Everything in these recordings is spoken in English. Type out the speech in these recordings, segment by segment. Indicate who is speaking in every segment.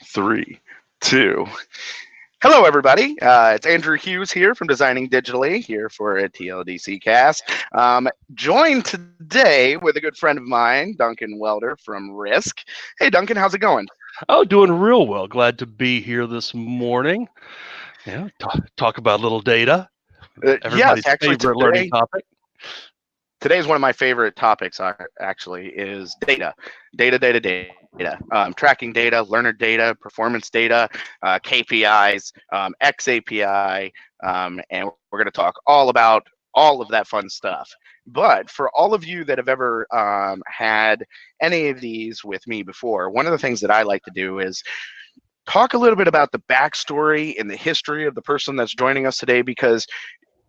Speaker 1: Three, two. Hello, everybody. It's Andrew Hughes here from Designing Digitally, here for a TLDC cast. Joined today with a good friend of mine, Duncan Welder from RISC. Hey, Duncan, how's it going?
Speaker 2: Oh, doing real well. Glad to be here this morning. Yeah, talk about a little data.
Speaker 1: Yes,
Speaker 2: Everybody's
Speaker 1: actually,
Speaker 2: favorite learning topic.
Speaker 1: Today is one of my favorite topics, actually, is data. Data. Tracking data, learner data, performance data, KPIs, xAPI, and we're going to talk all about all of that fun stuff. But for all of you that have ever had any of these with me before, one of the things that I like to do is talk a little bit about the backstory and the history of the person that's joining us today, because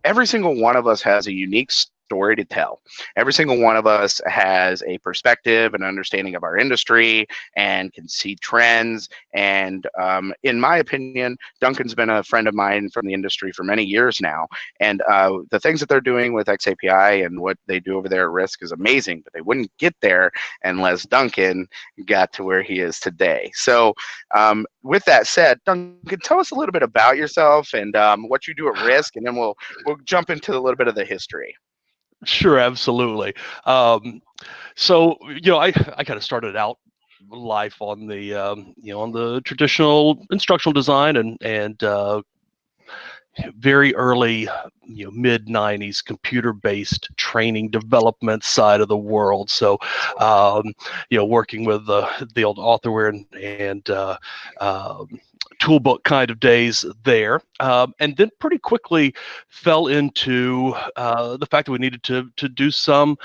Speaker 1: every single one of us has a unique story to tell. Every single one of us has a perspective and understanding of our industry and can see trends. And in my opinion, Duncan's been a friend of mine from the industry for many years now. And the things that they're doing with xAPI and what they do over there at RISC is amazing, but they wouldn't get there unless Duncan got to where he is today. So with that said, Duncan, tell us a little bit about yourself and what you do at RISC, and then we'll jump into a little bit of the history.
Speaker 2: Sure, absolutely. So I kind of started out life on the on the traditional instructional design and very early, mid '90s computer-based training development side of the world. So, working with the old authorware and toolbook kind of days there, and then pretty quickly fell into the fact that we needed to do some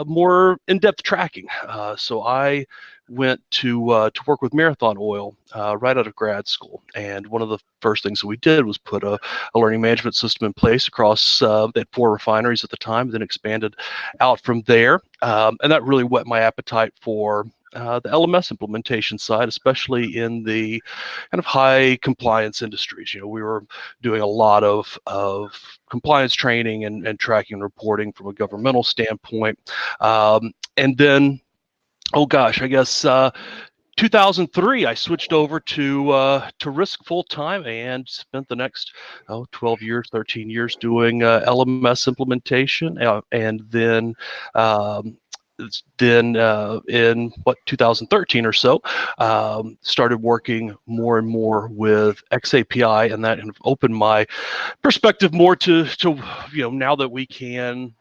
Speaker 2: more in-depth tracking. So I went to work with Marathon Oil right out of grad school, and one of the first things that we did was put a learning management system in place across at 4 refineries at the time, then expanded out from there, and that really whet my appetite for the LMS implementation side, especially in the kind of high compliance industries. We were doing a lot of compliance training and tracking and reporting from a governmental standpoint. And then, oh gosh, I guess 2003, I switched over to RISC full time and spent the next 12 years, 13 years doing LMS implementation, and then in 2013 or so, started working more and more with xAPI, and that kind of opened my perspective more to now that we can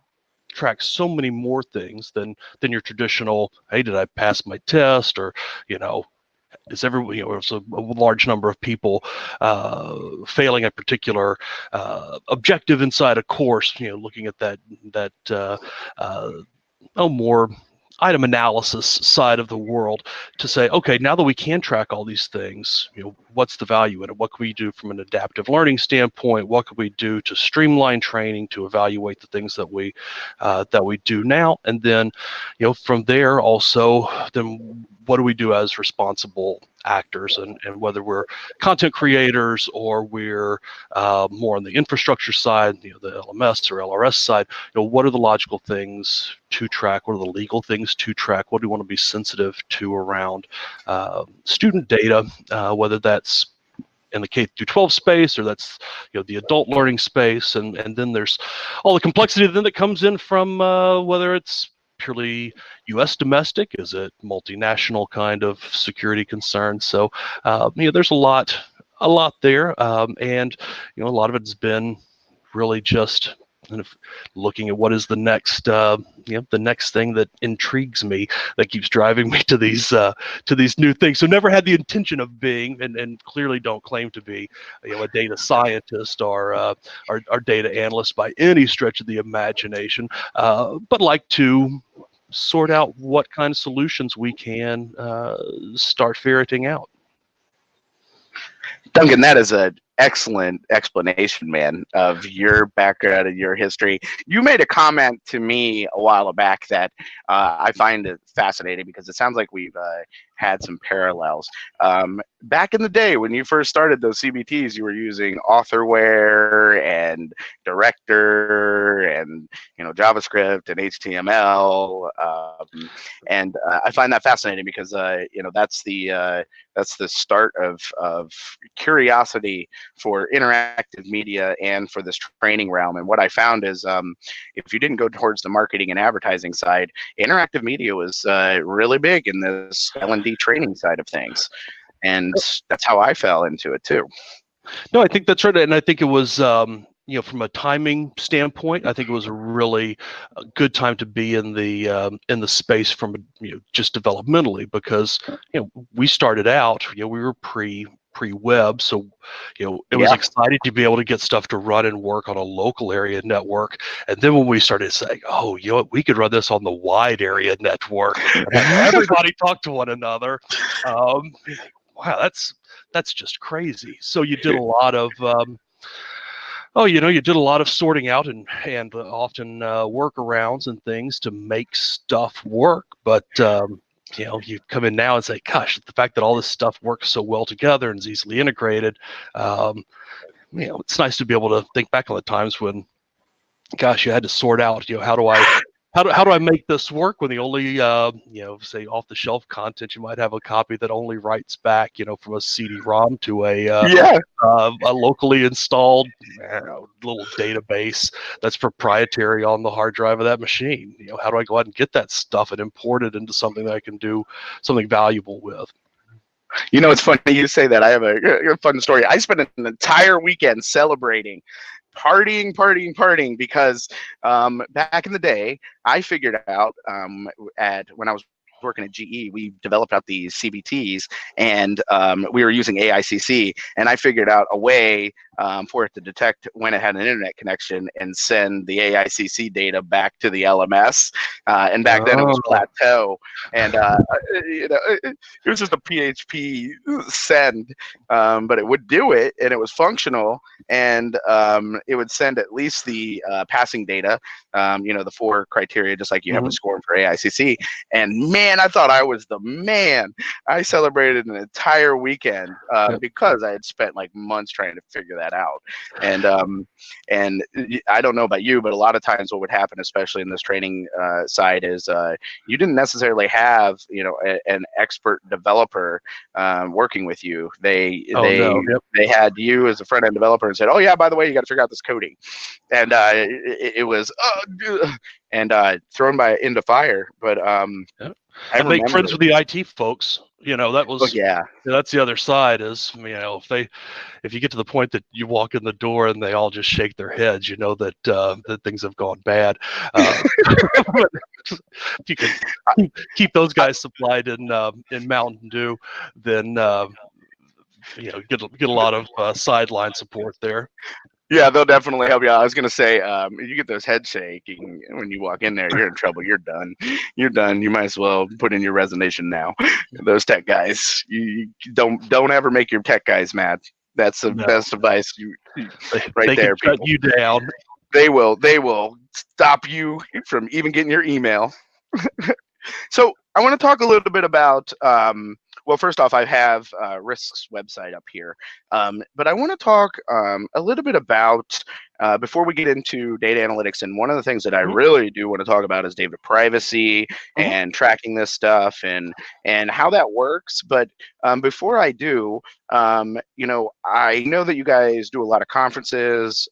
Speaker 2: track so many more things than your traditional, hey, did I pass my test, or is everyone, there's a large number of people failing a particular objective inside a course, looking at that more item analysis side of the world to say, okay, now that we can track all these things, what's the value in it? What can we do from an adaptive learning standpoint? What can we do to streamline training, to evaluate the things that we do now? And then, from there also, then what do we do as responsible actors, and whether we're content creators or we're more on the infrastructure side, the LMS or LRS side, what are the logical things to track? What are the legal things to track? What do we want to be sensitive to around student data, whether that's in the K-12 space, or that's the adult learning space, and then there's all the complexity then that comes in from whether it's purely U.S. domestic, is it multinational kind of security concerns? So there's a lot there, and a lot of it's been really just kind of looking at what is the next the next thing that intrigues me, that keeps driving me to these new things. So never had the intention of being, and clearly don't claim to be, a data scientist or data analyst by any stretch of the imagination, but like to sort out what kind of solutions we can start ferreting out.
Speaker 1: Duncan, that is an excellent explanation, man, of your background and your history. You made a comment to me a while back that I find it fascinating, because it sounds like we've had some parallels. Back in the day when you first started those CBTs, you were using authorware and director and JavaScript and HTML, and I find that fascinating, because that's the that's the start of curiosity for interactive media and for this training realm. And what I found is, if you didn't go towards the marketing and advertising side, interactive media was really big in this L&D training side of things, and that's how I fell into it too.
Speaker 2: No, I think that's right, and I think it was, from a timing standpoint, I think it was a really good time to be in the space from just developmentally, because we started out, we were pre-web, so it was exciting to be able to get stuff to run and work on a local area network. And then when we started saying, oh, we could run this on the wide area network and have everybody talk to one another, wow, that's just crazy. So you did a lot of you did a lot of sorting out and often workarounds and things to make stuff work. But you come in now and say, gosh, the fact that all this stuff works so well together and is easily integrated, it's nice to be able to think back on the times when, gosh, you had to sort out, how do I make this work when the only, say off the shelf content, you might have a copy that only writes back, from a CD-ROM to a locally installed little database that's proprietary on the hard drive of that machine. How do I go out and get that stuff and import it into something that I can do something valuable with?
Speaker 1: It's funny you say that. I have a fun story. I spent an entire weekend celebrating, partying, because back in the day, I figured out when I was working at GE, we developed out these CBTs, and we were using AICC, and I figured out a way for it to detect when it had an internet connection and send the AICC data back to the LMS. And back then it was Plateau, and it was just a PHP send, but it would do it, and it was functional, and it would send at least the passing data, the 4 criteria, just like you have a SCORM for AICC. And man, I thought I was the man. I celebrated an entire weekend because I had spent like months trying to figure that out. And I don't know about you, but a lot of times what would happen, especially in this training side, is you didn't necessarily have an expert developer working with you. They had you as a front end developer and said, oh yeah, by the way, you got to figure out this coding, and it was thrown into fire. But
Speaker 2: I make friends with the IT folks. That was that's the other side. Is if you get to the point that you walk in the door and they all just shake their heads, that things have gone bad. If you can keep those guys supplied in Mountain Dew, then get a lot of sideline support there.
Speaker 1: Yeah, they'll definitely help you out. I was going to say, if you get those head shaking when you walk in there, you're in trouble. You're done. You're done. You might as well put in your resignation now. Those tech guys, you don't ever make your tech guys mad. That's the best advice
Speaker 2: they
Speaker 1: there.
Speaker 2: Can cut you down.
Speaker 1: They will stop you from even getting your email. So I want to talk a little bit about, well, first off, I have RISC's website up here, but I want to talk a little bit about, before we get into data analytics, and one of the things that I really do want to talk about is data privacy and tracking this stuff and how that works. But before I do, I know that you guys do a lot of conferences.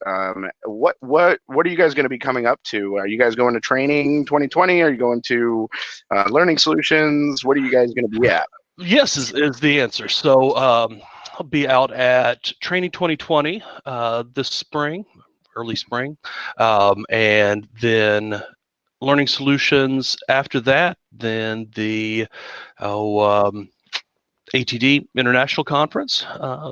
Speaker 1: What are you guys going to be coming up to? Are you guys going to training 2020? Are you going to learning solutions? What are you guys going to be at?
Speaker 2: Yes is the answer. So I'll be out at Training 2020 this spring, early spring, and then Learning Solutions after that. Then the ATD International Conference,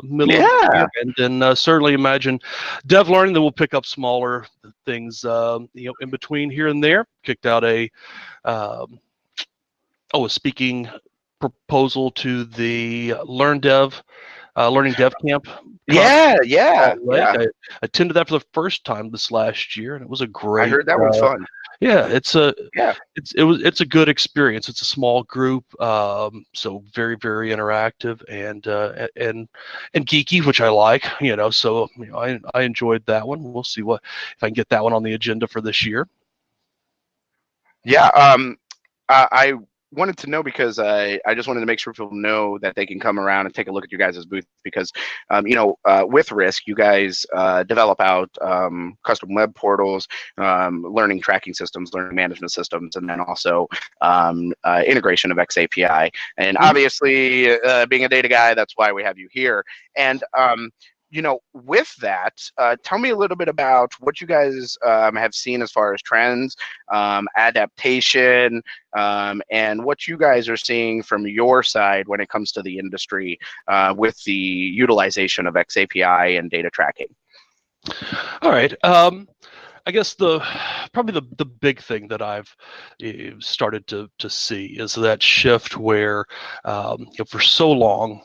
Speaker 2: middle of the year, and then certainly imagine DevLearning that will pick up smaller things, in between here and there. Kicked out a speaking proposal to the Learning Dev Camp. I attended that for the first time this last year, and it was a great.
Speaker 1: I heard that was fun.
Speaker 2: Yeah, it's a good experience. It's a small group, so very, very interactive and geeky, which I like. So I enjoyed that one. We'll see if I can get that one on the agenda for this year.
Speaker 1: Yeah, I wanted to know because I just wanted to make sure people know that they can come around and take a look at you guys' booth because, with RISC, you guys develop out custom web portals, learning tracking systems, learning management systems, and then also integration of xAPI. And obviously, being a data guy, that's why we have you here. And with that, tell me a little bit about what you guys have seen as far as trends, adaptation, and what you guys are seeing from your side when it comes to the industry with the utilization of xAPI and data tracking.
Speaker 2: All right. I guess probably the big thing that I've started to see is that shift where for so long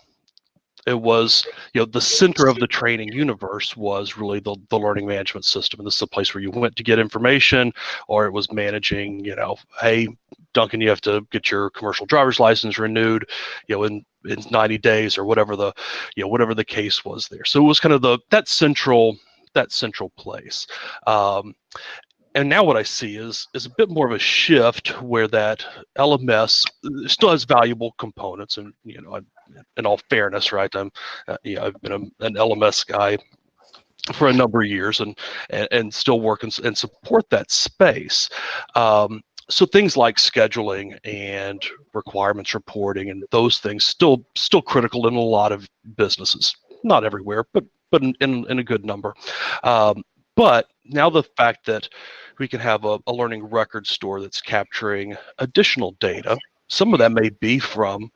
Speaker 2: it was, the center of the training universe was really the learning management system. And this is a place where you went to get information, or it was managing, hey, Duncan, you have to get your commercial driver's license renewed, in 90 days or whatever the case was there. So it was kind of that central place. And now what I see is a bit more of a shift where that LMS still has valuable components. And, in all fairness, right, I've been an LMS guy for a number of years and still work and support that space. So things like scheduling and requirements reporting and those things still critical in a lot of businesses. Not everywhere, but in a good number. But now the fact that we can have a learning record store that's capturing additional data, some of that may be from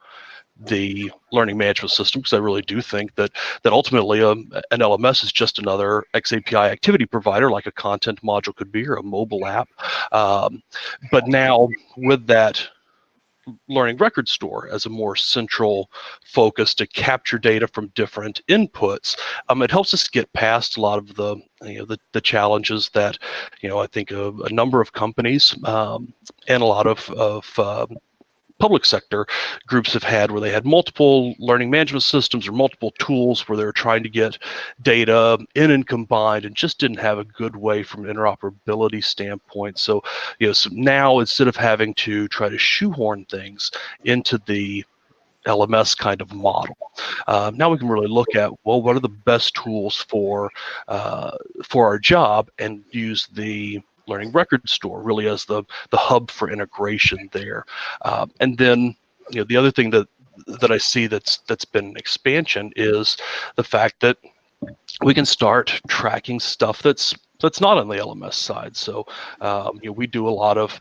Speaker 2: the learning management system, because I really do think that ultimately an LMS is just another xAPI activity provider, like a content module could be, or a mobile app. But now with that learning record store as a more central focus to capture data from different inputs, it helps us get past a lot of the challenges that I think a number of companies and a lot of public sector groups have had, where they had multiple learning management systems or multiple tools where they were trying to get data in and combined and just didn't have a good way from an interoperability standpoint. So, so now instead of having to try to shoehorn things into the LMS kind of model, now we can really look at, well, what are the best tools for our job, and use the learning record store really as the hub for integration there. And then the other thing that I see that's been an expansion is the fact that we can start tracking stuff that's not on the LMS side. So we do a lot of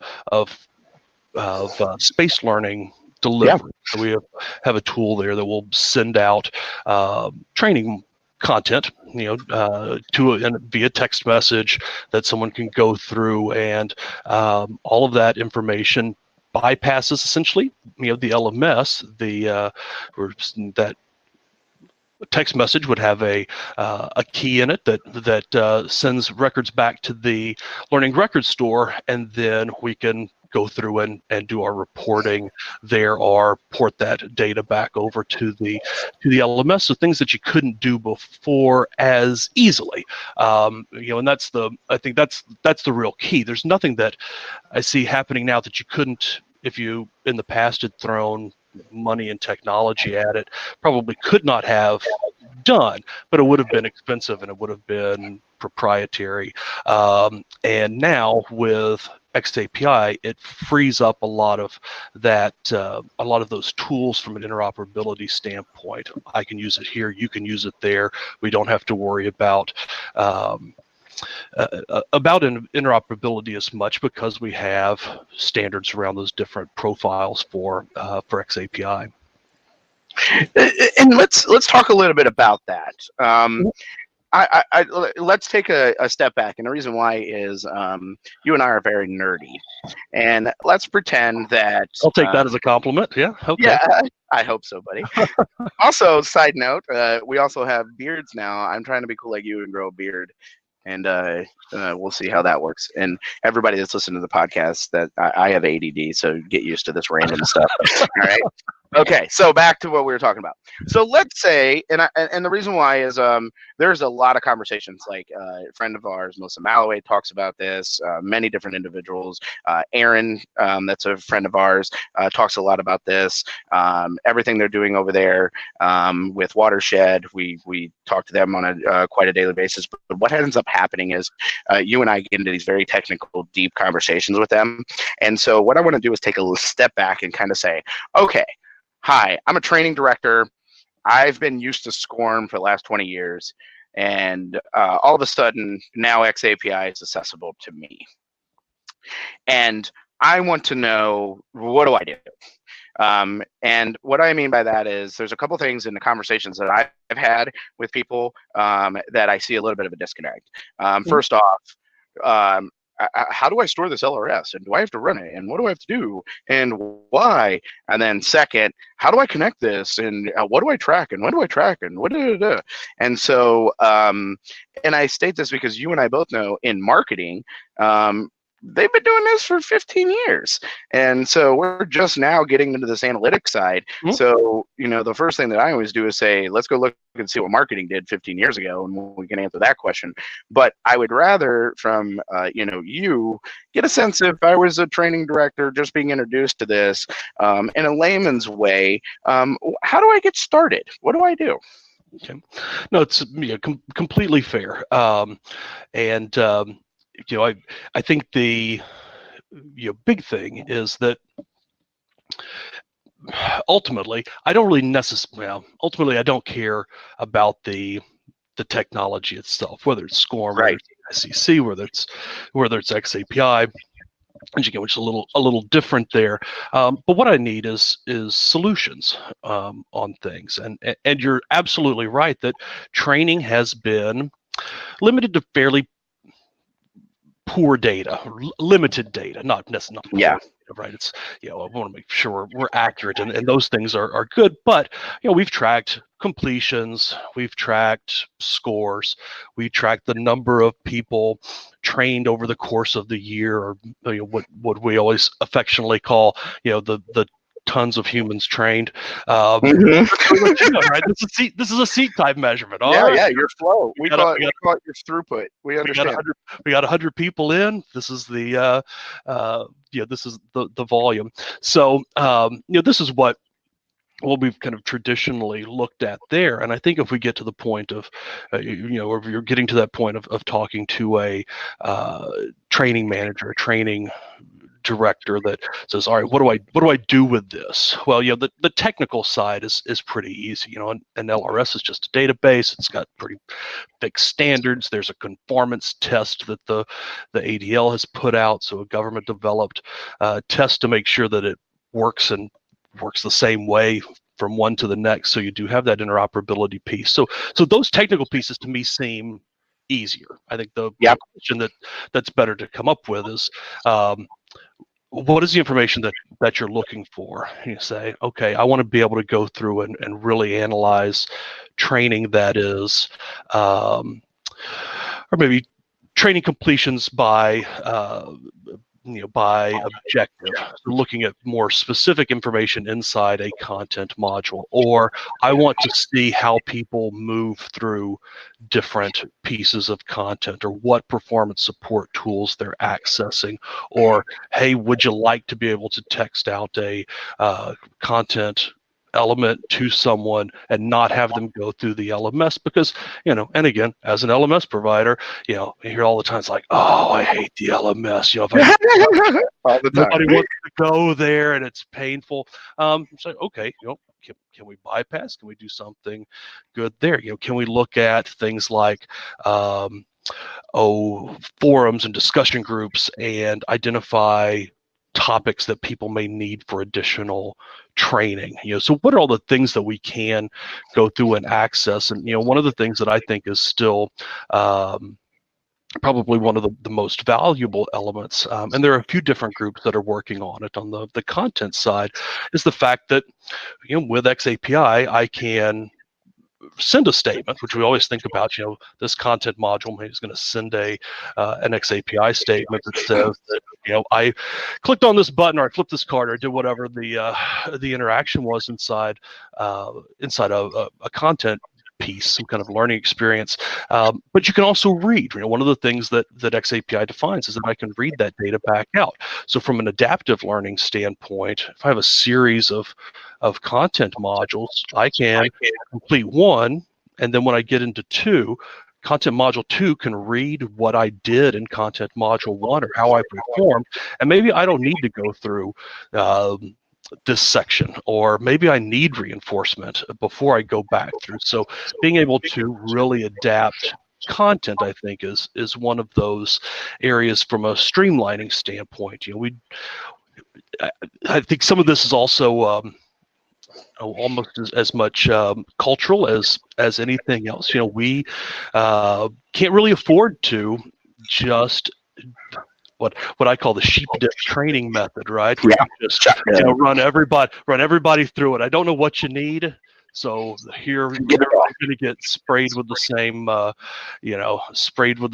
Speaker 2: space learning delivery. So we have a tool there that will send out training content, via text message that someone can go through, and all of that information bypasses essentially, the LMS. That text message would have a key in it that sends records back to the learning record store, and then we can go through and do our reporting there, or port that data back over to the LMS. So things that you couldn't do before as easily, and I think that's the real key. There's nothing that I see happening now that you couldn't, if you in the past had thrown money and technology at it, probably could not have done, but it would have been expensive and it would have been proprietary. And now with xAPI, it frees up a lot of that, a lot of those tools from an interoperability standpoint. I can use it here, you can use it there. We don't have to worry about interoperability as much, because we have standards around those different profiles for xAPI.
Speaker 1: And let's talk a little bit about that. Let's take a step back, and the reason why is you and I are very nerdy, and let's pretend that
Speaker 2: I'll take that as a compliment. Yeah. Okay.
Speaker 1: Yeah, I hope so, buddy. Also, side note, we also have beards now. I'm trying to be cool like you and grow a beard, and we'll see how that works. And everybody that's listening to the podcast, that I have ADD, so get used to this random stuff. All right. Okay, so back to what we were talking about. So let's say, and the reason why is there's a lot of conversations. Like a friend of ours, Melissa Malloway, talks about this. Many different individuals. Aaron, that's a friend of ours, talks a lot about this. Everything they're doing over there with Watershed, we talk to them on a quite a daily basis. But what ends up happening is you and I get into these very technical, deep conversations with them. And so what I want to do is take a little step back and kind of say, okay. Hi, I'm a training director. I've been used to SCORM for the last 20 years, and all of a sudden, now xAPI is accessible to me. And I want to know, what do I do? And what I mean by that is there's a couple things in the conversations that I've had with people that I see a little bit of a disconnect. First off, how do I store this LRS, and do I have to run it, and what do I have to do, and why? And then second, how do I connect this, and what do I track, and when do I track, and what And so, and I state this because you and I both know in marketing, they've been doing this for 15 years. And so we're just now getting into this analytics side. Mm-hmm. So, the first thing that I always do is say, let's go look and see what marketing did 15 years ago, and we can answer that question. But I would rather from, you get a sense, if I was a training director just being introduced to this in a layman's way, how do I get started? What do I do?
Speaker 2: Okay. No, it's completely fair. I think the big thing is that ultimately I don't really ultimately I don't care about the technology itself, whether it's SCORM,
Speaker 1: right,
Speaker 2: whether it's SEC, whether it's xAPI, which again, which is a little different there. But what I need is solutions on things, and you're absolutely right that training has been limited to fairly poor data, limited data, not necessarily.
Speaker 1: Yeah.
Speaker 2: Right. It's, I want to make sure we're accurate, and those things are good. But, we've tracked completions, we've tracked scores, we tracked the number of people trained over the course of the year, or what we always affectionately call, the tons of humans trained. Right? This is a seat type measurement.
Speaker 1: Yeah, your flow. We call it your throughput. We understand.
Speaker 2: We got 100 people in. This is the this is the volume. So this is what we've kind of traditionally looked at there. And I think if we get to the point of, if you're getting to that point of talking to a training manager, a training director that says, all right, what do I do with this? Well, the technical side is pretty easy. An LRS is just a database. It's got pretty fixed standards. There's a conformance test that the ADL has put out, so a government developed test to make sure that it works the same way from one to the next. So you do have that interoperability piece. So those technical pieces to me seem easier. I think the question that's better to come up with is, what is the information that you're looking for? You say, okay, I want to be able to go through and really analyze training that is, or maybe training completions by objective, so looking at more specific information inside a content module, or I want to see how people move through different pieces of content, or what performance support tools they're accessing, or hey, would you like to be able to text out a content element to someone and not have them go through the LMS? Because, and again, as an LMS provider, you hear all the time, it's like, oh, I hate the LMS. If
Speaker 1: all the time.
Speaker 2: Nobody wants to go there and it's painful. So, okay, can we bypass? Can we do something good there? Can we look at things like forums and discussion groups and identify topics that people may need for additional training? So what are all the things that we can go through and access? And one of the things that I think is still probably one of the most valuable elements, and there are a few different groups that are working on it on the content side, is the fact that with xAPI I can send a statement, which we always think about, this content module maybe is going to send an xAPI statement that says that, I clicked on this button, or I flipped this card, or I did whatever the interaction was inside a content piece, some kind of learning experience. But you can also read. One of the things that xAPI defines is that I can read that data back out. So from an adaptive learning standpoint, if I have a series of content modules, I can complete one, and then when I get into two, content module 2 can read what I did in content module 1 or how I performed, and maybe I don't need to go through this section, or maybe I need reinforcement before I go back through. So being able to really adapt content, I think, is one of those areas from a streamlining standpoint. I think some of this is also almost as much cultural as anything else. We can't really afford to just what I call the sheep dip training method, right? Where you just run everybody through it. I don't know what you need, so here you're going to get sprayed with the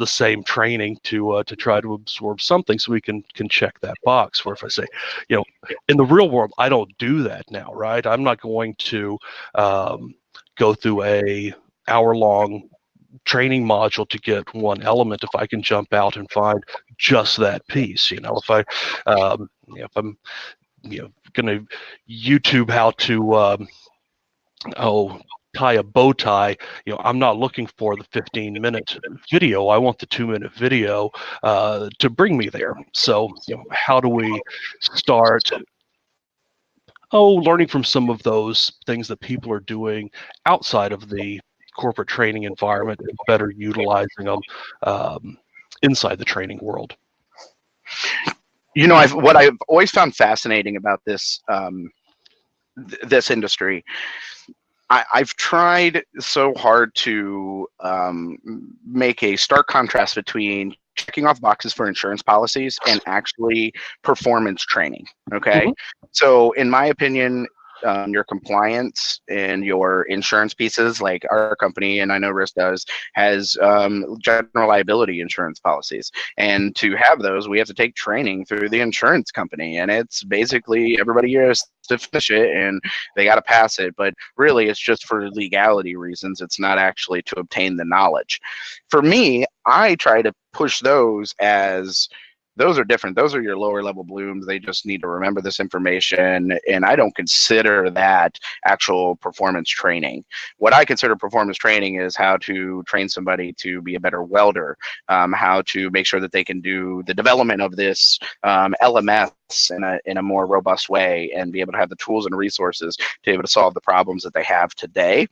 Speaker 2: same training to try to absorb something, so we can check that box. Where if I say, in the real world, I don't do that now, right? I'm not going to go through a hour-long training module to get one element if I can jump out and find just that piece. If I'm going to YouTube how to tie a bow tie, I'm not looking for the 15-minute video. I want the 2-minute video to bring me there. So how do we start learning from some of those things that people are doing outside of the corporate training environment and better utilizing them inside the training world?
Speaker 1: What I've always found fascinating about this this industry, I've tried so hard to make a stark contrast between checking off boxes for insurance policies and actually performance training. Okay. So in my opinion, your compliance and your insurance pieces, like our company, and I know RISC does, has general liability insurance policies. And to have those, we have to take training through the insurance company. And it's basically everybody here has to finish it and they got to pass it. But really, it's just for legality reasons. It's not actually to obtain the knowledge. For me, I try to push those as those are different. Those are your lower level blooms. They just need to remember this information. And I don't consider that actual performance training. What I consider performance training is how to train somebody to be a better welder, how to make sure that they can do the development of this LMS in a more robust way and be able to have the tools and resources to be able to solve the problems that they have today.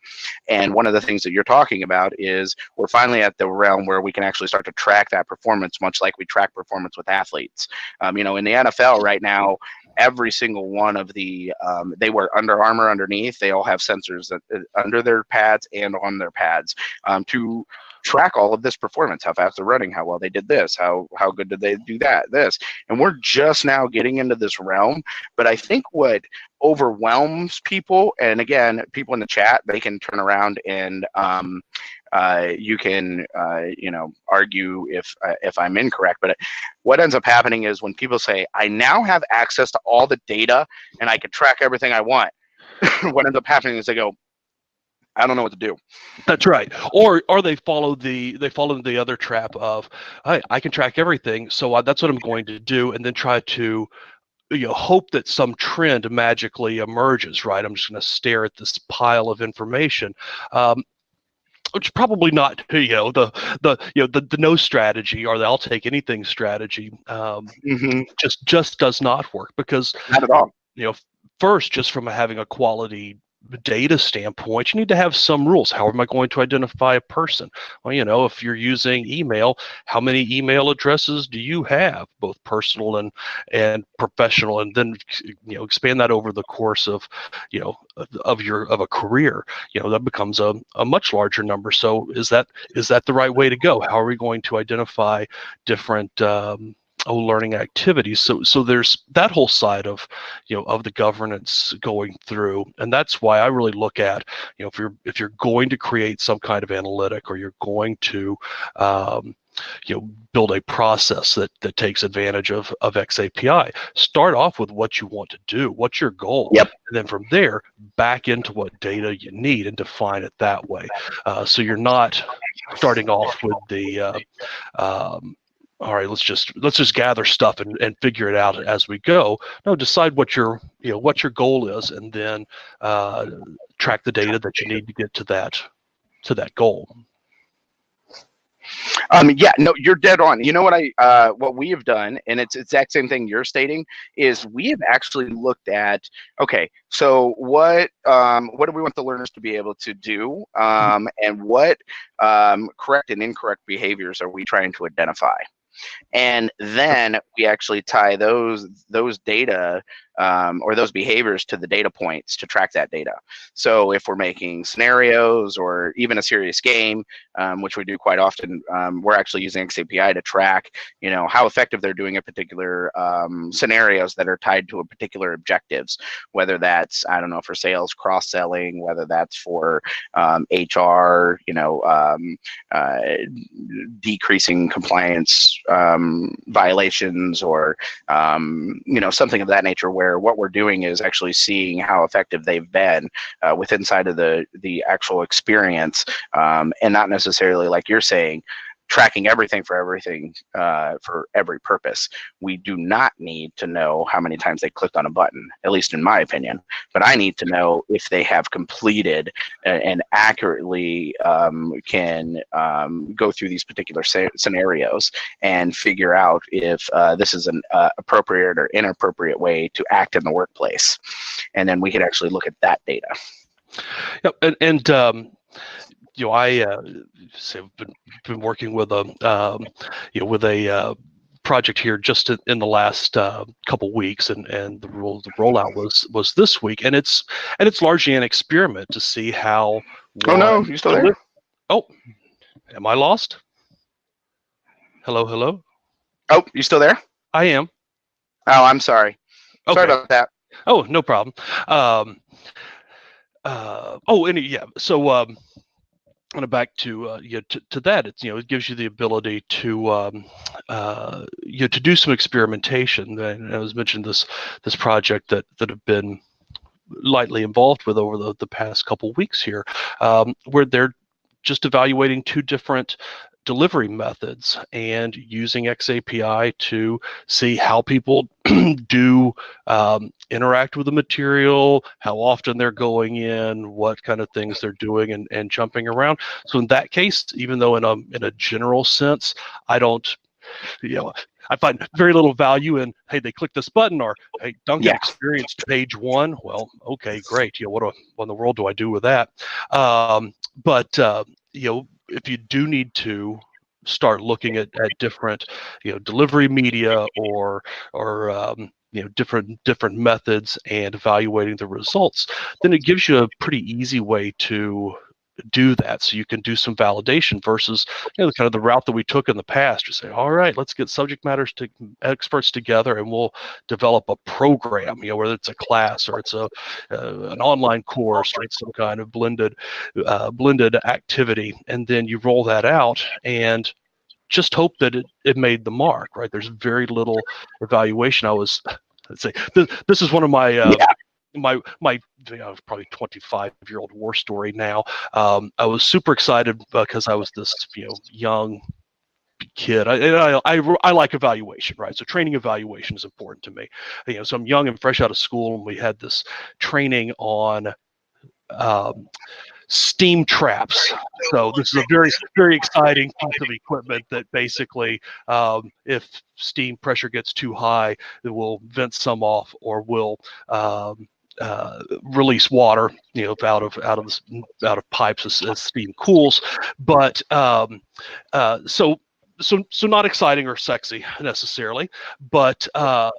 Speaker 1: And one of the things that you're talking about is we're finally at the realm where we can actually start to track that performance, much like we track performance with athletes. In the NFL right now, every single one of the they wear Under Armour underneath. They all have sensors that, under their pads and on their pads to track all of this performance, how fast they're running, how well they did this, how good did they do this. And we're just now getting into this realm. But I think what overwhelms people, and again, people in the chat, they can turn around and you can argue if I'm incorrect, but what ends up happening is when people say, I now have access to all the data and I can track everything I want, what ends up happening is they go, I don't know what to do.
Speaker 2: That's right. Or they follow the other trap of, I can track everything, so that's what I'm going to do, and then try to hope that some trend magically emerges. Right? I'm just going to stare at this pile of information. Which is probably not, the no strategy or the I'll take anything strategy. Just does not work, because
Speaker 1: not at all.
Speaker 2: First, just from having a quality data standpoint, you need to have some rules. How am I going to identify a person? Well, if you're using email, how many email addresses do you have, both personal and professional? And then expand that over the course of a career. That becomes a much larger number. So is that the right way to go? How are we going to identify different learning activities. So there's that whole side of, of the governance going through, and that's why I really look at, if you're going to create some kind of analytic, or you're going to build a process that takes advantage of xAPI, start off with what you want to do, what's your goal,
Speaker 1: Yep.
Speaker 2: and then from there back into what data you need and define it that way. So you're not starting off with the all right, let's just gather stuff and figure it out as we go. No, decide what your goal is, and then track the data that you need to get to that goal.
Speaker 1: Yeah, no, you're dead on. You know what what we have done, and it's the exact same thing you're stating, is we have actually looked at, okay, so what do we want the learners to be able to do, and what correct and incorrect behaviors are we trying to identify? And then we actually tie those data or those behaviors to the data points to track that data. So if we're making scenarios or even a serious game, which we do quite often, we're actually using xAPI to track, how effective they're doing at particular scenarios that are tied to a particular objectives, whether that's, I don't know, for sales, cross-selling, whether that's for HR, decreasing compliance violations, or something of that nature, where what we're doing is actually seeing how effective they've been with inside of the actual experience, and not necessarily, like you're saying, tracking everything for every purpose. We do not need to know how many times they clicked on a button, at least in my opinion, but I need to know if they have completed and accurately can go through these particular scenarios and figure out if this is an appropriate or inappropriate way to act in the workplace. And then we can actually look at that data.
Speaker 2: Yep, and I have been working with a project here just in the last couple weeks, and the rollout was this week, and it's largely an experiment to see how.
Speaker 1: Oh no, you still there?
Speaker 2: Oh, am I lost? Hello.
Speaker 1: Oh, you still there?
Speaker 2: I am.
Speaker 1: Oh, I'm sorry.
Speaker 2: Okay.
Speaker 1: Sorry about that.
Speaker 2: Oh, no problem. So kind of back to that, it's it gives you the ability to to do some experimentation. And I was mentioning this project that have been lightly involved with over the past couple weeks here, where they're just evaluating two different delivery methods and using xAPI to see how people do interact with the material, how often they're going in, what kind of things they're doing and jumping around. So in that case, even though in a general sense, I don't, I find very little value in, hey, they click this button, or hey, Duncan experienced page 1. Well, okay, great. What in the world do I do with that? But if you do need to start looking at different delivery media or different methods and evaluating the results, then it gives you a pretty easy way to do that. So you can do some validation versus kind of the route that we took in the past, to say, all right, let's get subject matter experts together and we'll develop a program, whether it's a class or it's an online course or it's some kind of blended activity, and then you roll that out and just hope that it made the mark, right? There's very little evaluation. Let's say this is one of my my probably 25-year-old war story now. I was super excited because I was this young kid. I like evaluation, right? So training evaluation is important to me. So I'm young and fresh out of school, and we had this training on steam traps. So this is a very, very exciting piece of equipment that basically, if steam pressure gets too high, it will vent some off or will release water, out of pipes as steam cools. But so not exciting or sexy necessarily. But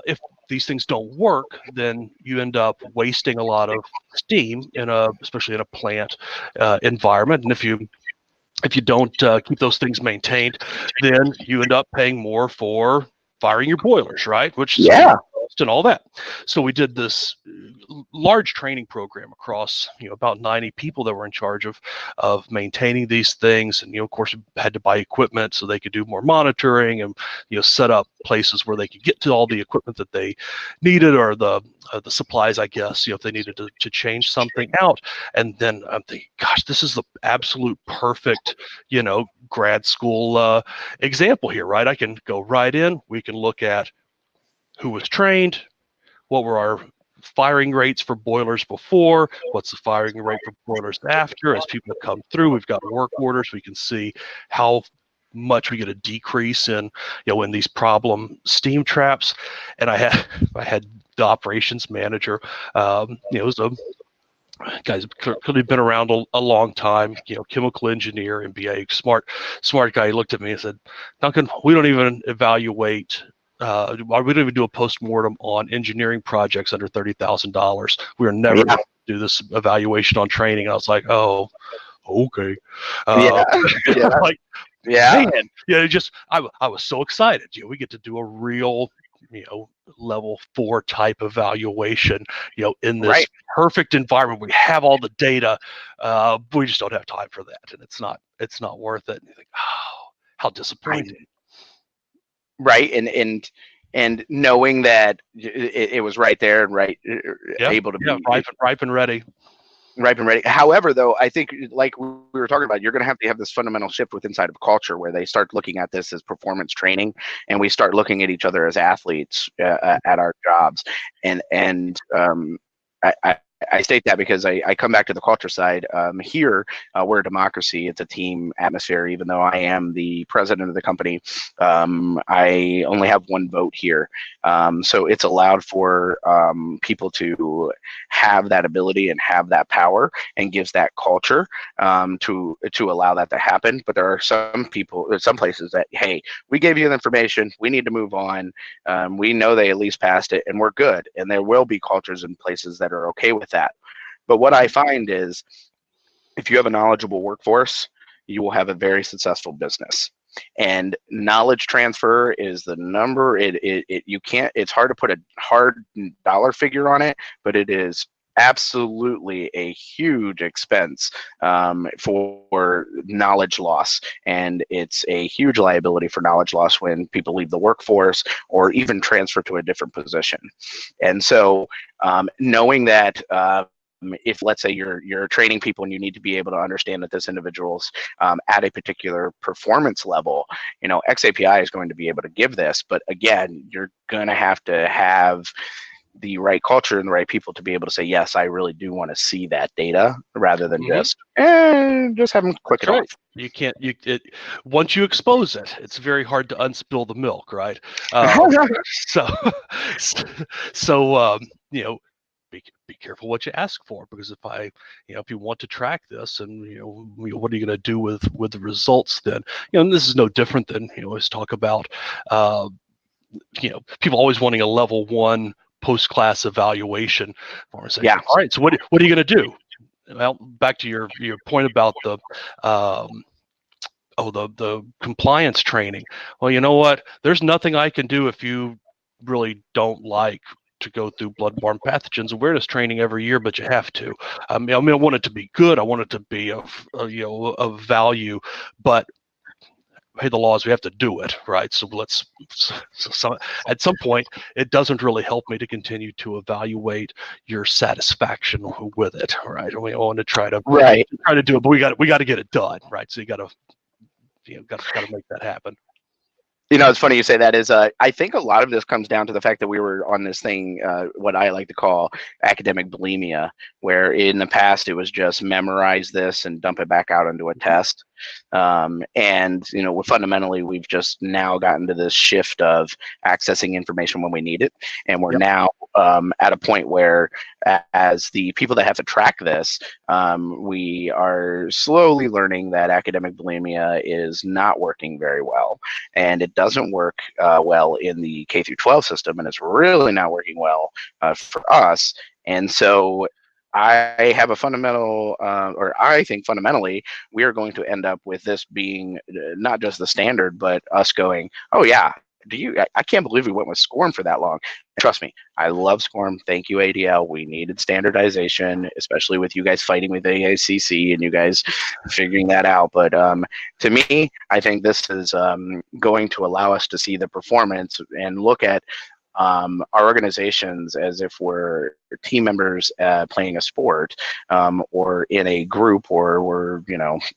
Speaker 2: if these things don't work, then you end up wasting a lot of steam especially in a plant environment. And if you don't keep those things maintained, then you end up paying more for firing your boilers, right? Which is
Speaker 1: Yeah.
Speaker 2: and all that. So we did this large training program across, about 90 people that were in charge of maintaining these things. And, of course, had to buy equipment so they could do more monitoring and, set up places where they could get to all the equipment that they needed, or the supplies, I guess, if they needed to change something out. And then I'm thinking, gosh, this is the absolute perfect, grad school example here, right? I can go right in. We can look at who was trained, what were our firing rates for boilers before, what's the firing rate for boilers after. As people come through, we've got work orders. We can see how much we get a decrease in, in these problem steam traps. And I had the operations manager, it was a guy's clearly been around a long time, chemical engineer, MBA, smart guy. He looked at me and said, Duncan, we don't even evaluate, we don't even do a post-mortem on engineering projects under $30,000. We are never going to do this evaluation on training. And I was like, oh, okay. Like, man, I was so excited. We get to do a real, level 4 type evaluation, in this perfect environment. We have all the data. We just don't have time for that. And it's not worth it. And you think, oh, how disappointing.
Speaker 1: Right. And knowing that it was right there and able to be
Speaker 2: ripe and ready.
Speaker 1: Ripe and ready. However, though, I think, like we were talking about, you're going to have this fundamental shift with inside of culture where they start looking at this as performance training, and we start looking at each other as athletes at our jobs. And I state that because I come back to the culture side. Here, we're a democracy. It's a team atmosphere. Even though I am the president of the company, I only have one vote here. So it's allowed for people to have that ability and have that power, and gives that culture to allow that to happen. But there are some people, some places that, hey, we gave you the information. We need to move on. We know they at least passed it, and we're good. And there will be cultures and places that are okay with that. But what I find is, if you have a knowledgeable workforce, you will have a very successful business. And knowledge transfer is the number. You can't. It's hard to put a hard dollar figure on it, but it is absolutely a huge expense for knowledge loss, and it's a huge liability for knowledge loss when people leave the workforce or even transfer to a different position. And so knowing that if, let's say, you're training people and you need to be able to understand that this individual's at a particular performance level, xAPI is going to be able to give this. But again, you're going to have the right culture and the right people to be able to say, yes, I really do want to see that data, rather than just have them click it off.
Speaker 2: You can't. Once you expose it, it's very hard to unspill the milk, right? Be careful what you ask for, because if you want to track this, and what are you going to do with the results then? And this is no different than always talk about. People always wanting a level 1 post-class evaluation. All right, so what are you going to do? Well, back to your point about the compliance training. Well, you know what? There's nothing I can do if you really don't like to go through bloodborne pathogens awareness training every year, but you have to. I want it to be good. I want it to be of value, but hey, the laws, we have to do it, right? So at some point, it doesn't really help me to continue to evaluate your satisfaction with it, right? We want to try to do it, but we got to get it done, right? So you got to make that happen.
Speaker 1: It's funny you say that. Is I think a lot of this comes down to the fact that we were on this thing, what I like to call academic bulimia, where in the past it was just memorize this and dump it back out into a test. And fundamentally, we've just now gotten to this shift of accessing information when we need it, and we're now at a point where, as the people that have to track this, we are slowly learning that academic bulimia is not working very well, and it doesn't work well in the K through 12 system, and it's really not working well for us. And so I have a fundamental, or I think fundamentally, we are going to end up with this being not just the standard, but us going, oh yeah, I can't believe we went with SCORM for that long. Trust me, I love SCORM. Thank you, ADL. We needed standardization, especially with you guys fighting with AACC and you guys figuring that out. But to me, I think this is going to allow us to see the performance and look at our organizations as if we're team members playing a sport, or in a group, or we're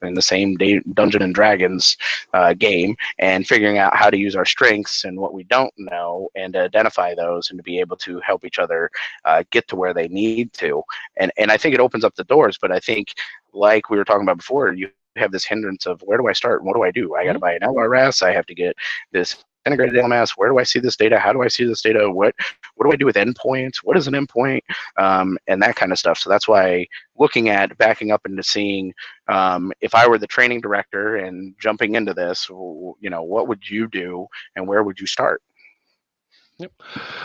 Speaker 1: in the same Dungeon and Dragons game, and figuring out how to use our strengths and what we don't know, and to identify those, and to be able to help each other get to where they need to. And I think it opens up the doors. But I think, like we were talking about before, you have this hindrance of, where do I start and what do I do? I got to buy an LRS. I have to get this integrated LMS. Where do I see this data? How do I see this data? What do I do with endpoints? What is an endpoint? And that kind of stuff. So that's why looking at backing up into seeing, if I were the training director and jumping into this, what would you do and where would you start?
Speaker 2: Yep.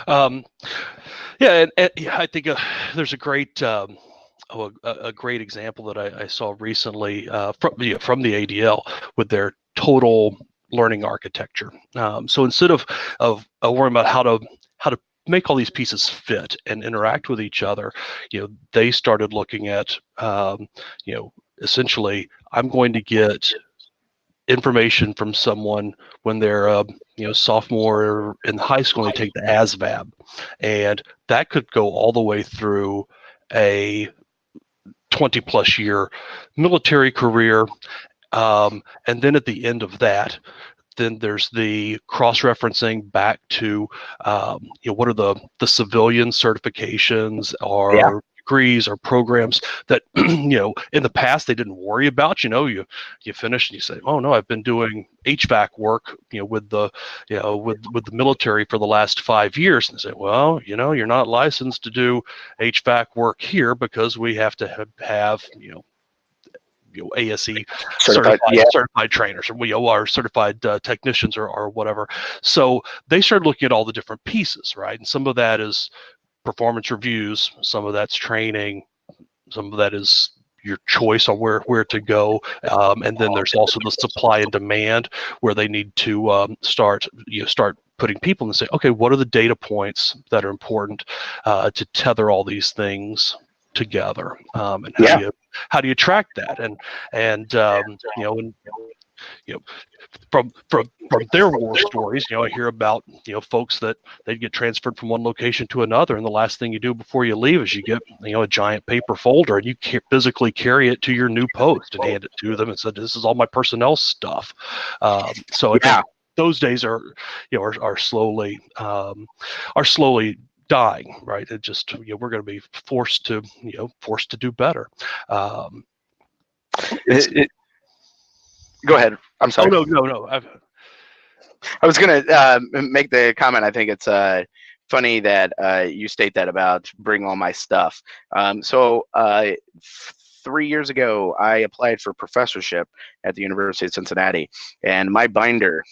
Speaker 2: Yeah, and I think there's a great a great example that I saw recently from the ADL with their total learning architecture. So instead of worrying about how to make all these pieces fit and interact with each other, they started looking at essentially, I'm going to get information from someone when they're sophomore in high school and they take the ASVAB, and that could go all the way through a 20+ year military career. And then at the end of that, then there's the cross-referencing back to, what are the civilian certifications or degrees or programs that, in the past they didn't worry about. You finish and you say, oh no, I've been doing HVAC work, with the military for the last 5 years. And they say, well, you're not licensed to do HVAC work here because we have to have ASE certified trainers, or we are certified technicians or whatever. So they started looking at all the different pieces, right? And some of that is performance reviews, some of that's training, some of that is your choice on where to go, and then there's also the supply and demand, where they need to start putting people and say, okay, what are the data points that are important to tether all these things together, and how do you track that? And from their war stories, I hear about folks that they get transferred from one location to another, and the last thing you do before you leave is you get a giant paper folder, and you physically carry it to your new post and hand it to them and say, this is all my personnel stuff. So I think those days are slowly dying, right? It just we're going to be forced to do better.
Speaker 1: Go ahead. I'm sorry.
Speaker 2: Oh no.
Speaker 1: I was going to make the comment. I think it's funny that you state that about bring all my stuff. So 3 years ago, I applied for professorship at the University of Cincinnati, and my binder,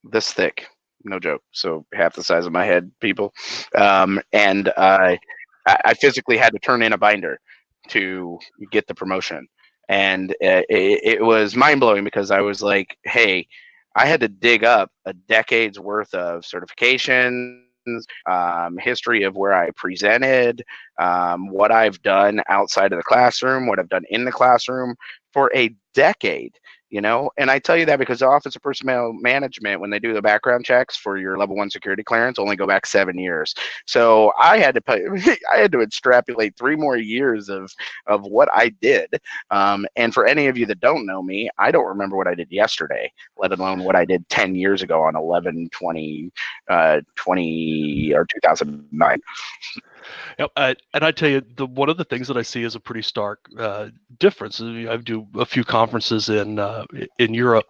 Speaker 1: this thick, no joke, so half the size of my head, people, and I physically had to turn in a binder to get the promotion. And it was mind-blowing, because I was like, hey, I had to dig up a decade's worth of certifications, history of where I presented, what I've done outside of the classroom, what I've done in the classroom for a decade. And I tell you that because the Office of Personnel Management, when they do the background checks for your level 1 security clearance, only go back 7 years. So I had to extrapolate 3 more years of what I did. And for any of you that don't know me, I don't remember what I did yesterday, let alone what I did 10 years ago on 11/20 or 2009.
Speaker 2: Yep, and I tell you, one of the things that I see is a pretty stark difference. I do a few conferences in Europe,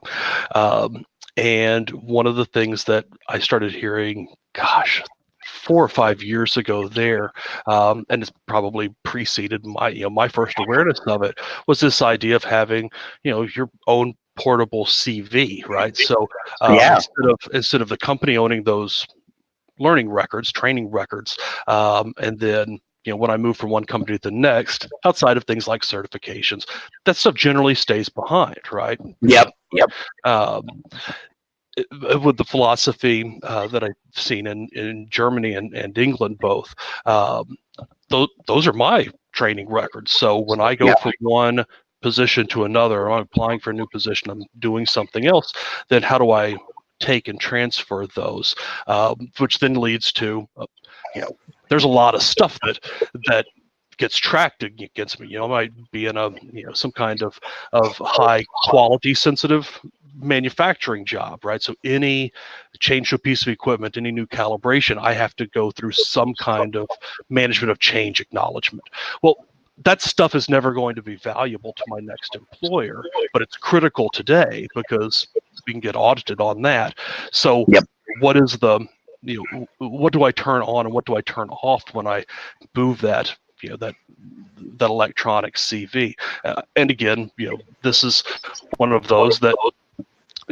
Speaker 2: and one of the things that I started hearing, 4 or 5 years ago there, and it's probably preceded my first awareness of it, was this idea of having your own portable CV, right? So instead of the company owning those learning records, training records, and then when I move from one company to the next, outside of things like certifications, that stuff generally stays behind, right?
Speaker 1: Yep.
Speaker 2: with the philosophy that I've seen in Germany and England both, those are my training records. So when I go
Speaker 1: Yeah.
Speaker 2: from one position to another, or I'm applying for a new position, I'm doing something else, then how do I take and transfer those? Which then leads to, there's a lot of stuff that gets tracked against me. I might be in a some kind of high quality sensitive manufacturing job, right? So any change to a piece of equipment, any new calibration, I have to go through some kind of management of change acknowledgement. Well, that stuff is never going to be valuable to my next employer, but it's critical today because we can get audited on that. So
Speaker 1: Yep.
Speaker 2: what is the what do I turn on and what do I turn off when I move that that electronic CV? And again, this is one of those that,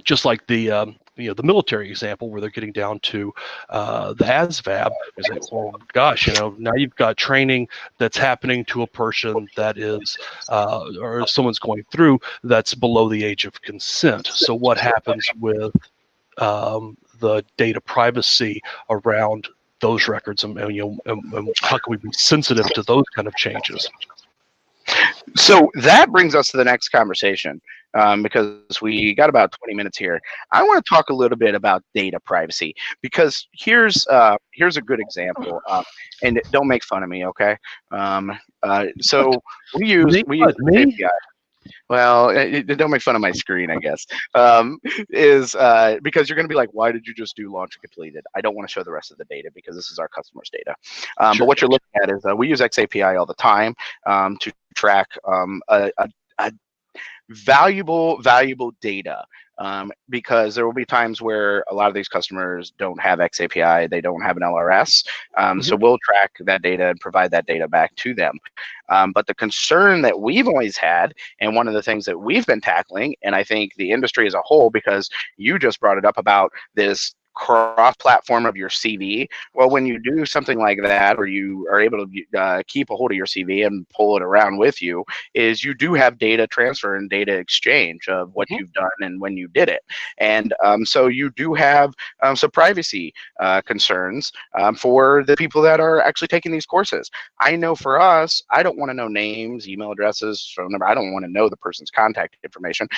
Speaker 2: just like the the military example where they're getting down to the ASVAB, is like, well, gosh, now you've got training that's happening to a person that is, or someone's going through that's below the age of consent. So what happens with the data privacy around those records, and how can we be sensitive to those kind of changes?
Speaker 1: So that brings us to the next conversation, because we got about 20 minutes here. I want to talk a little bit about data privacy, because here's a good example, and don't make fun of me, okay? So we use API. Well, don't make fun of my screen, I guess. Is because you're going to be like, why did you just do launch and completed? I don't want to show the rest of the data because this is our customers' data.
Speaker 2: Sure.
Speaker 1: But what you're looking at is we use xAPI all the time to track a valuable data, because there will be times where a lot of these customers don't have xAPI, they don't have an LRS, so we'll track that data and provide that data back to them. But the concern that we've always had, and one of the things that we've been tackling, and I think the industry as a whole, because you just brought it up about this cross-platform of your CV. Well, when you do something like that, or you are able to keep a hold of your CV and pull it around with you, is you do have data transfer and data exchange of what you've done and when you did it. And so you do have some privacy concerns for the people that are actually taking these courses. I know for us, I don't want to know names, email addresses, phone number. I don't want to know the person's contact information.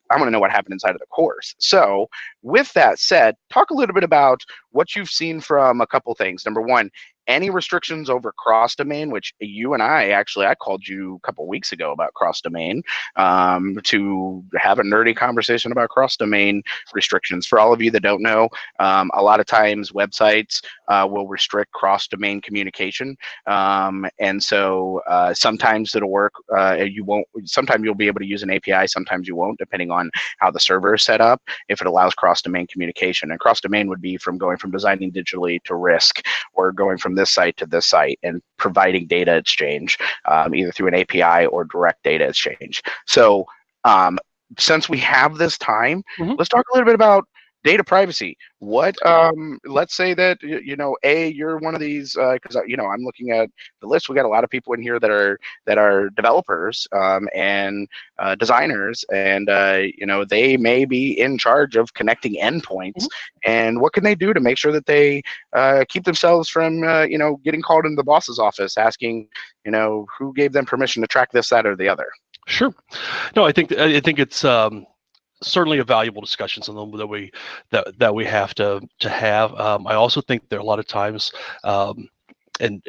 Speaker 1: I want to know what happened inside of the course. So with that said, talk a little bit about what you've seen from a couple things. Number one, any restrictions over cross-domain, which you and I called you a couple weeks ago about cross-domain, to have a nerdy conversation about cross-domain restrictions. For all of you that don't know, a lot of times websites will restrict cross-domain communication. And so sometimes it'll work. Sometimes you'll be able to use an API, sometimes you won't, depending on how the server is set up, if it allows cross-domain communication. And cross-domain would be from going from designing digitally to RISC, or going from this site to this site and providing data exchange, either through an API or direct data exchange. So since we have this time, let's talk a little bit about data privacy. What let's say that you're one of these, because I'm looking at the list. We got a lot of people in here that are developers and designers, and they may be in charge of connecting endpoints. And what can they do to make sure that they keep themselves from getting called into the boss's office asking who gave them permission to track this, that, or the other? Sure.
Speaker 2: No, I think it's certainly a valuable discussion, something that we have to have. I also think there are a lot of times, and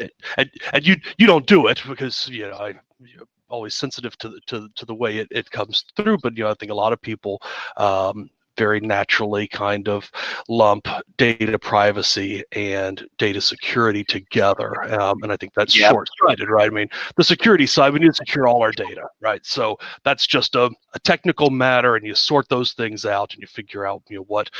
Speaker 2: you don't do it because I'm always sensitive to the way it comes through. But I think a lot of people very naturally kind of lump data privacy and data security together. And I think that's short-sighted, right? I mean, the security side, we need to secure all our data, right? So that's just a technical matter, and you sort those things out and you figure out what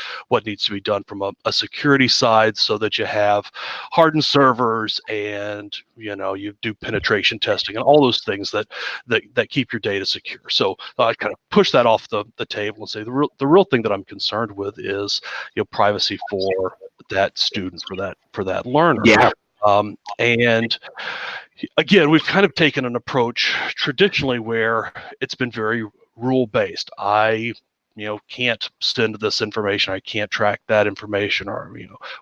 Speaker 2: needs to be done from a security side, so that you have hardened servers and you do penetration testing and all those things that keep your data secure. So I kind of push that off the table and say the real thing that I'm concerned with is privacy for that student, for that learner.
Speaker 1: Yeah.
Speaker 2: And again, we've kind of taken an approach traditionally where it's been very rule-based. I can't send this information, I can't track that information, or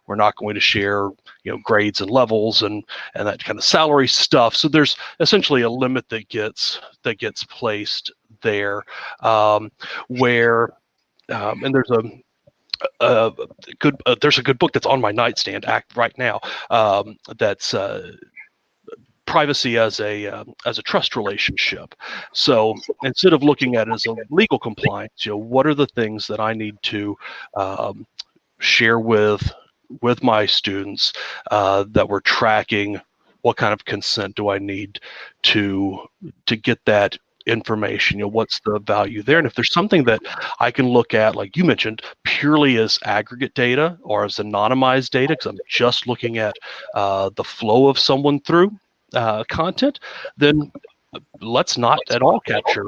Speaker 2: we're not going to share grades and levels and that kind of salary stuff. So there's essentially a limit that gets placed there, where and there's a good book that's on my nightstand right now, that's privacy as a trust relationship. So instead of looking at it as a legal compliance, what are the things that I need to share with my students that we're tracking? What kind of consent do I need to get that information? What's the value there? And if there's something that I can look at, like you mentioned, purely as aggregate data or as anonymized data, because I'm just looking at the flow of someone through content, then let's not at all capture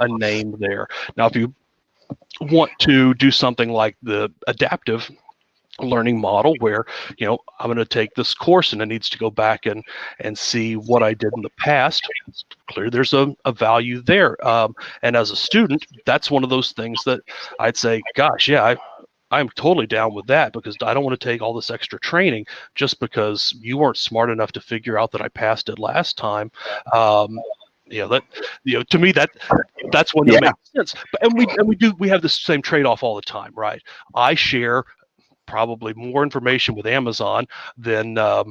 Speaker 2: a name there. Now, if you want to do something like the adaptive learning model, where I'm going to take this course and it needs to go back and see what I did in the past, it's clear there's a value there. And as a student, that's one of those things that I'd say, gosh, yeah, I'm totally down with that, because I don't want to take all this extra training just because you weren't smart enough to figure out that I passed it last time. To me, that's one that makes sense. And we have the same trade-off all the time, right? I share probably more information with Amazon than I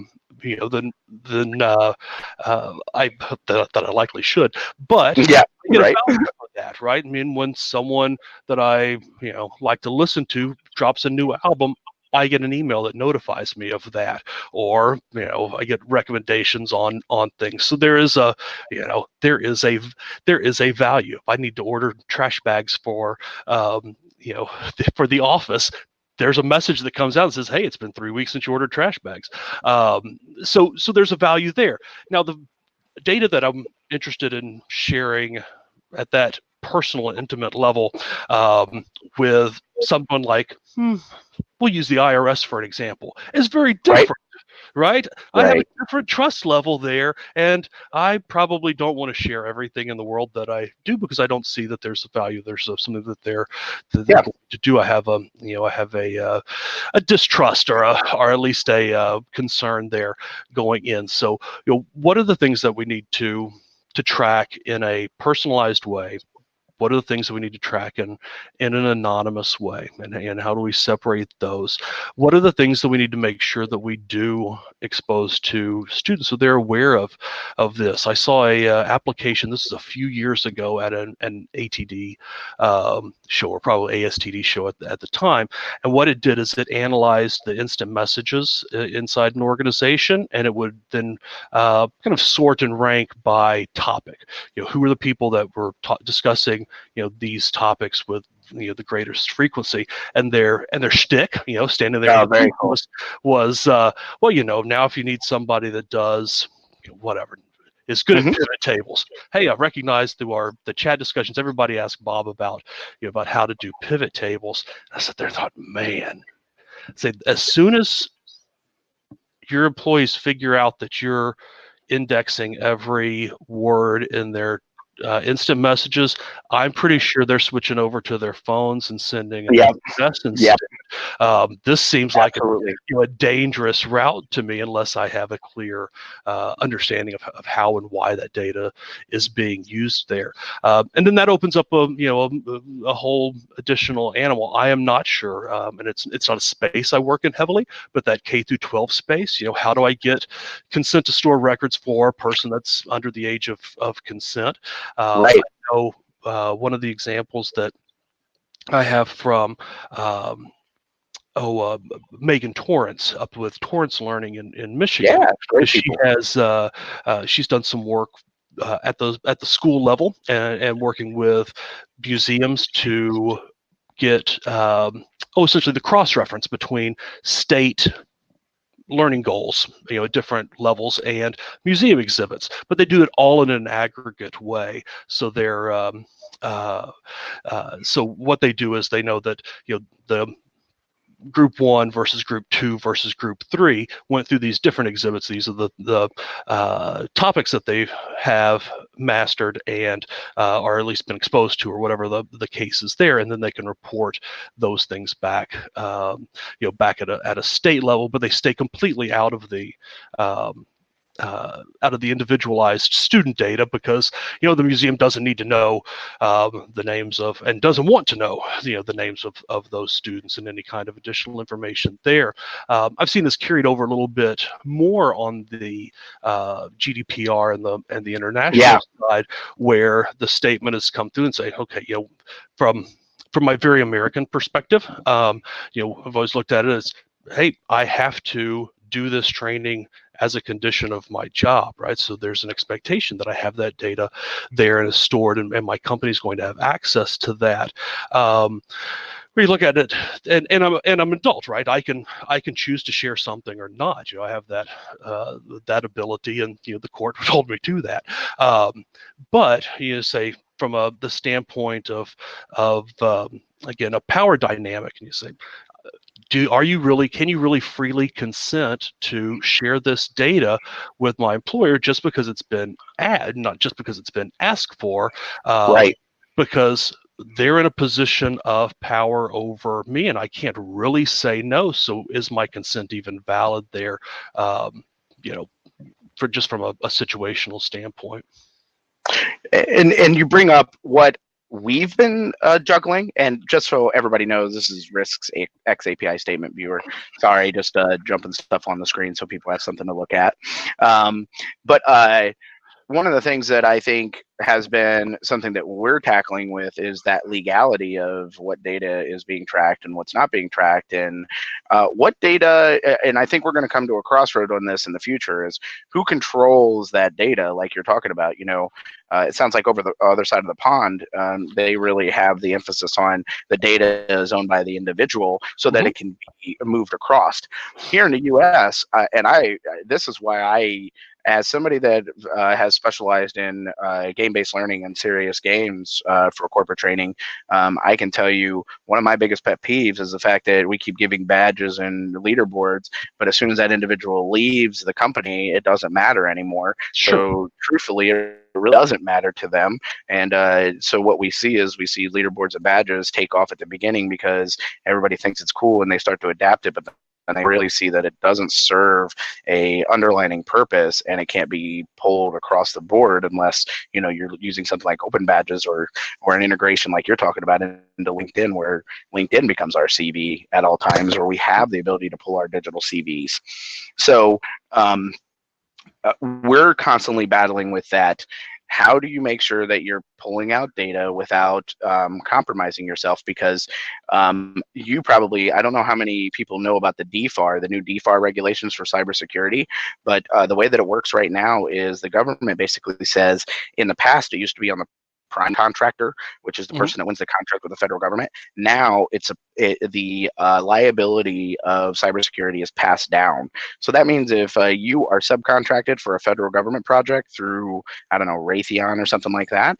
Speaker 2: likely should, but
Speaker 1: Yeah,
Speaker 2: I get
Speaker 1: right.
Speaker 2: a value for that, right? I mean, when someone that I like to listen to drops a new album, I get an email that notifies me of that, or I get recommendations on things. So there is a value. If I need to order trash bags for for the office, there's a message that comes out and says, hey, it's been 3 weeks since you ordered trash bags. So there's a value there. Now, the data that I'm interested in sharing at that personal and intimate level with someone like, we'll use the IRS for an example, is very different. Right? I have a different trust level there, and I probably don't want to share everything in the world that I do, because I don't see that there's a value. There's something that they're going to do. I have a distrust, or at least a concern there going in. So what are the things that we need to track in a personalized way? What are the things that we need to track in an anonymous way, and how do we separate those? What are the things that we need to make sure that we do expose to students so they're aware of this? I saw a application, this is a few years ago, at an ATD show, or probably ASTD show at the time, and what it did is it analyzed the instant messages inside an organization, and it would then kind of sort and rank by topic. Who are the people that were discussing these topics with the greatest frequency, and their shtick, standing there
Speaker 1: Very cool.
Speaker 2: was well, now if you need somebody that does whatever, is good at pivot tables. Hey, I recognize through the chat discussions, everybody asked Bob about about how to do pivot tables. I sat there and thought, man, as soon as your employees figure out that you're indexing every word in their instant messages, I'm pretty sure they're switching over to their phones and sending an SMS. This seems like a dangerous route to me, unless I have a clear understanding of how and why that data is being used there. And then that opens up a whole additional animal. I am not sure, and it's not a space I work in heavily, but that K through 12 space. How do I get consent to store records for a person that's under the age of consent? I know one of the examples that I have from Megan Torrance up with Torrance Learning in Michigan. She has she's done some work at the school level, and working with museums to get essentially the cross-reference between state learning goals, at different levels, and museum exhibits, but they do it all in an aggregate way. So they're so what they do is they know that the group 1 versus group 2 versus group 3 went through these different exhibits. These are the topics that they have mastered and or at least been exposed to, or whatever the case is there, and then they can report those things back, back at a state level, but they stay completely out of the individualized student data, because the museum doesn't need to know the names of, and doesn't want to know the names of those students and any kind of additional information there. I've seen this carried over a little bit more on the GDPR and the international side, where the statement has come through and say, okay, from my very American perspective, I've always looked at it as, hey, I have to do this training as a condition of my job, right? So there's an expectation that I have that data there and is stored, and my company is going to have access to that. We look at it, and I'm an adult, right? I can choose to share something or not. I have that that ability, and the court told me to do that. But say from the standpoint of again, a power dynamic, and you say, can you really freely consent to share this data with my employer just because it's been not just because it's been asked for,
Speaker 1: Right.
Speaker 2: because they're in a position of power over me and I can't really say no. So is my consent even valid there? From a situational standpoint.
Speaker 1: And you bring up what we've been juggling, and just so everybody knows, this is RISC's xAPI statement viewer. Sorry, just jumping stuff on the screen so people have something to look at. But one of the things that I think has been something that we're tackling with is that legality of what data is being tracked and what's not being tracked, and what data, and I think we're going to come to a crossroad on this in the future, is who controls that data, like you're talking about. It sounds like over the other side of the pond, they really have the emphasis on the data is owned by the individual so that it can be moved across. Here in the US, this is why I, as somebody that has specialized in game-based learning and serious games for corporate training, I can tell you one of my biggest pet peeves is the fact that we keep giving badges and leaderboards, but as soon as that individual leaves the company, it doesn't matter anymore.
Speaker 2: Sure.
Speaker 1: So truthfully, it really doesn't matter to them. And so what we see leaderboards and badges take off at the beginning because everybody thinks it's cool and they start to adapt it, but and they really see that it doesn't serve a underlining purpose, and it can't be pulled across the board unless you're using something like open badges or an integration like you're talking about into LinkedIn, where LinkedIn becomes our CV at all times, or we have the ability to pull our digital CVs. So we're constantly battling with that. How do you make sure that you're pulling out data without compromising yourself? Because you probably, I don't know how many people know about the DFAR, the new DFAR regulations for cybersecurity, but the way that it works right now is the government basically says, in the past, it used to be on the prime contractor, which is the person that wins the contract with the federal government. Now the liability of cybersecurity is passed down. So that means if you are subcontracted for a federal government project through, I don't know, Raytheon or something like that,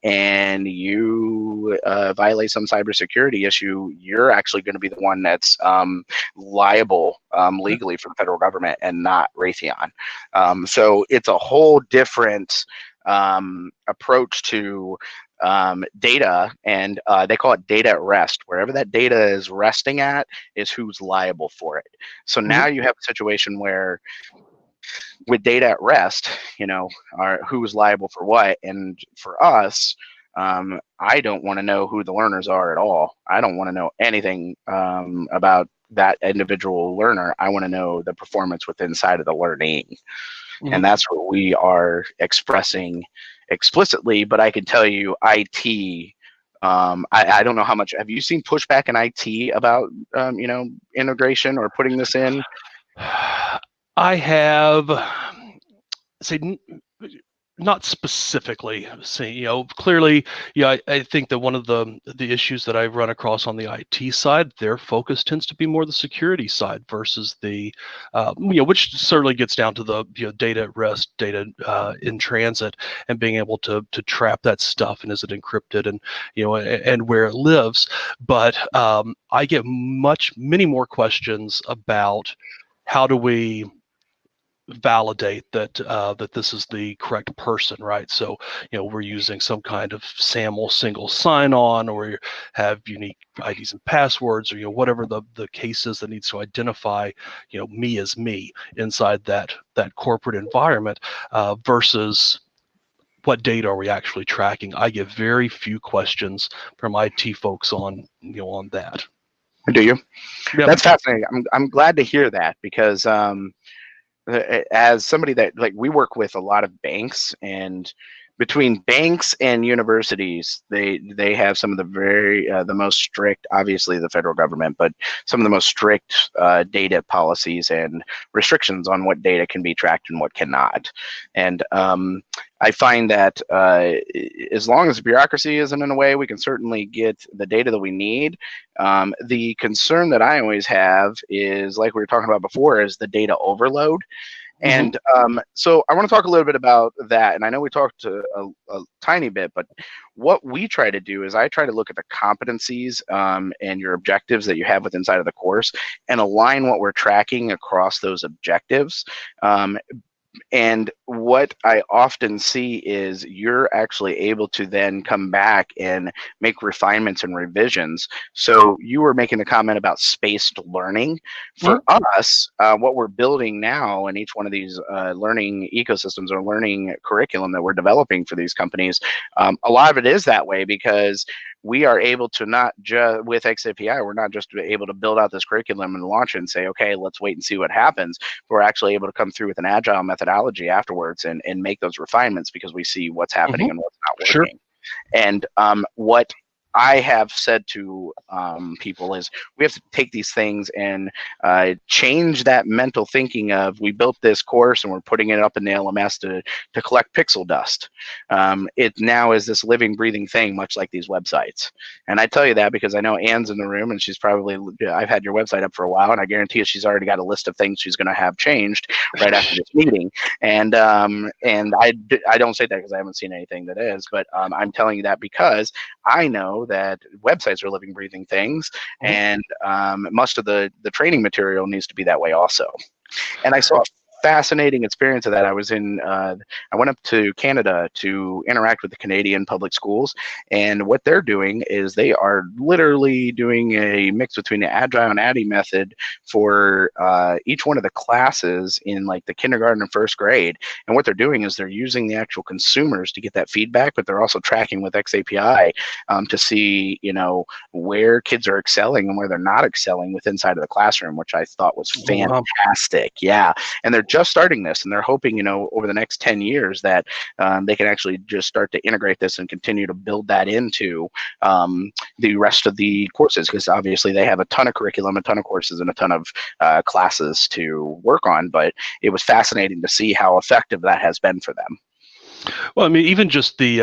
Speaker 1: and you violate some cybersecurity issue, you're actually going to be the one that's liable legally for the federal government and not Raytheon. So it's a whole different approach to data, and they call it data at rest. Wherever that data is resting at is who's liable for it. So now you have a situation where with data at rest, who's liable for what. And for us, I don't want to know who the learners are at all. I don't want to know anything about that individual learner. I want to know the performance within inside of the learning. And that's what we are expressing explicitly. But I can tell you, IT, I don't know how much, have you seen pushback in IT about, integration or putting this in?
Speaker 2: I have, Not specifically. See, clearly, I think that one of the issues that I've run across on the IT side, their focus tends to be more the security side versus the, which certainly gets down to the data at rest, data in transit, and being able to trap that stuff and is it encrypted and and where it lives. But I get many more questions about how do we validate that that this is the correct person, right? So we're using some kind of SAML single sign-on, or you have unique IDs and passwords, or whatever the case is that needs to identify me as me inside that corporate environment, versus what data are we actually tracking. I get very few questions from IT folks on on that.
Speaker 1: Do you?
Speaker 2: Yep.
Speaker 1: That's fascinating. I'm glad to hear that because as somebody that like we work with a lot of banks, and between banks and universities, they have some of the very the most strict, obviously the federal government, but some of the most strict data policies and restrictions on what data can be tracked and what cannot. And I find that as long as the bureaucracy isn't in a way, we can certainly get the data that we need. The concern that I always have is, like we were talking about before, is the data overload. And so I want to talk a little bit about that. And I know we talked a tiny bit, but what we try to do is I try to look at the competencies and your objectives that you have within inside of the course and align what we're tracking across those objectives. And what I often see is you're actually able to then come back and make refinements and revisions. So you were making a comment about spaced learning. For us, what we're building now in each one of these learning ecosystems or learning curriculum that we're developing for these companies, a lot of it is that way because we are able to not just, with xAPI, we're not just able to build out this curriculum and launch it and say, okay, let's wait and see what happens. We're actually able to come through with an agile methodology afterwards and make those refinements because we see what's happening and what's not working. Sure. And what I have said to people is we have to take these things and change that mental thinking of we built this course and we're putting it up in the LMS to collect pixel dust. It now is this living, breathing thing, much like these websites. And I tell you that because I know Anne's in the room and she's probably, I've had your website up for a while and I guarantee you she's already got a list of things she's going to have changed right after this meeting. And I don't say that because I haven't seen anything that is, but I'm telling you that because I know that websites are living, breathing things, and most of the training material needs to be that way also. And I saw a fascinating experience of that. I was in, I went up to Canada to interact with the Canadian public schools, and what they're doing is they are literally doing a mix between the Agile and ADDIE method for each one of the classes in like the kindergarten and first grade. And what they're doing is they're using the actual consumers to get that feedback, but they're also tracking with xAPI to see, where kids are excelling and where they're not excelling with inside of the classroom, which I thought was fantastic. Yeah. And they're just starting this, and they're hoping, over the next 10 years that they can actually just start to integrate this and continue to build that into the rest of the courses, because obviously they have a ton of curriculum, a ton of courses, and a ton of classes to work on. But it was fascinating to see how effective that has been for them.
Speaker 2: Well, I mean, even just the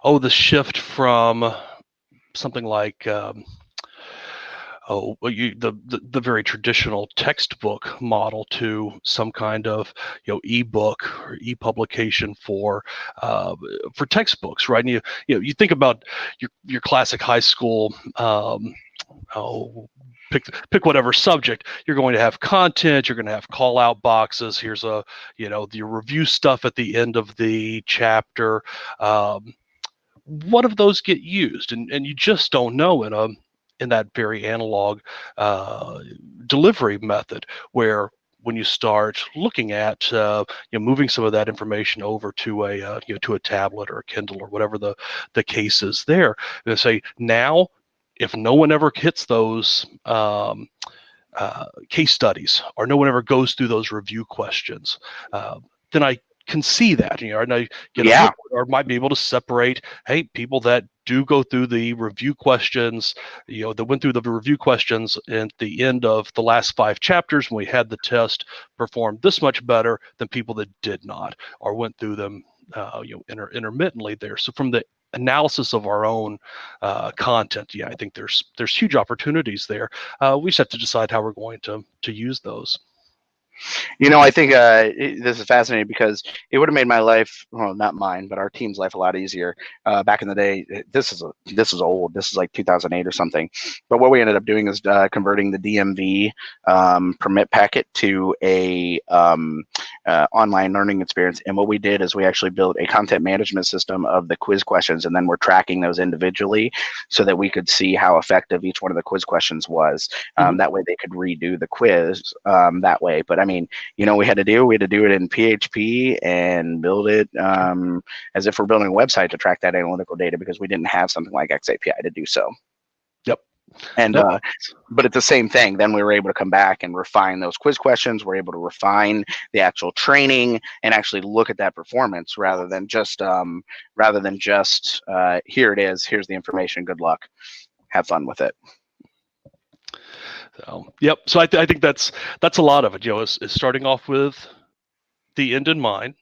Speaker 2: the shift from something like the very traditional textbook model to some kind of ebook or e-publication for textbooks, right? And you think about your classic high school pick whatever subject. You're going to have content, you're going to have call out boxes. Here's the review stuff at the end of the chapter. What of those get used? And you just don't know in that very analog delivery method, where when you start looking at moving some of that information over to a to a tablet or a Kindle or whatever the case is there, and say now, if no one ever hits those case studies, or no one ever goes through those review questions, then I can see that, and I get or might be able to separate, hey, people that do go through the review questions, that went through the review questions at the end of the last 5 chapters when we had the test, performed this much better than people that did not, or went through them intermittently there. So from the analysis of our own content, yeah, I think there's huge opportunities there. We just have to decide how we're going to use those.
Speaker 1: I think this is fascinating because it would have made my life, well, not mine, but our team's life a lot easier. Back in the day, this is old. This is like 2008 or something. But what we ended up doing is converting the DMV permit packet to a online learning experience. And what we did is we actually built a content management system of the quiz questions, and then we're tracking those individually so that we could see how effective each one of the quiz questions was. That way they could redo the quiz that way. But I mean, we had to do it in PHP and build it as if we're building a website to track that analytical data, because we didn't have something like xAPI to do so.
Speaker 2: Yep.
Speaker 1: And but it's the same thing. Then we were able to come back and refine those quiz questions. We're able to refine the actual training and actually look at that performance rather than just here it is, here's the information, good luck, have fun with it.
Speaker 2: So, yep. So I think that's a lot of it. Is starting off with the end in mind,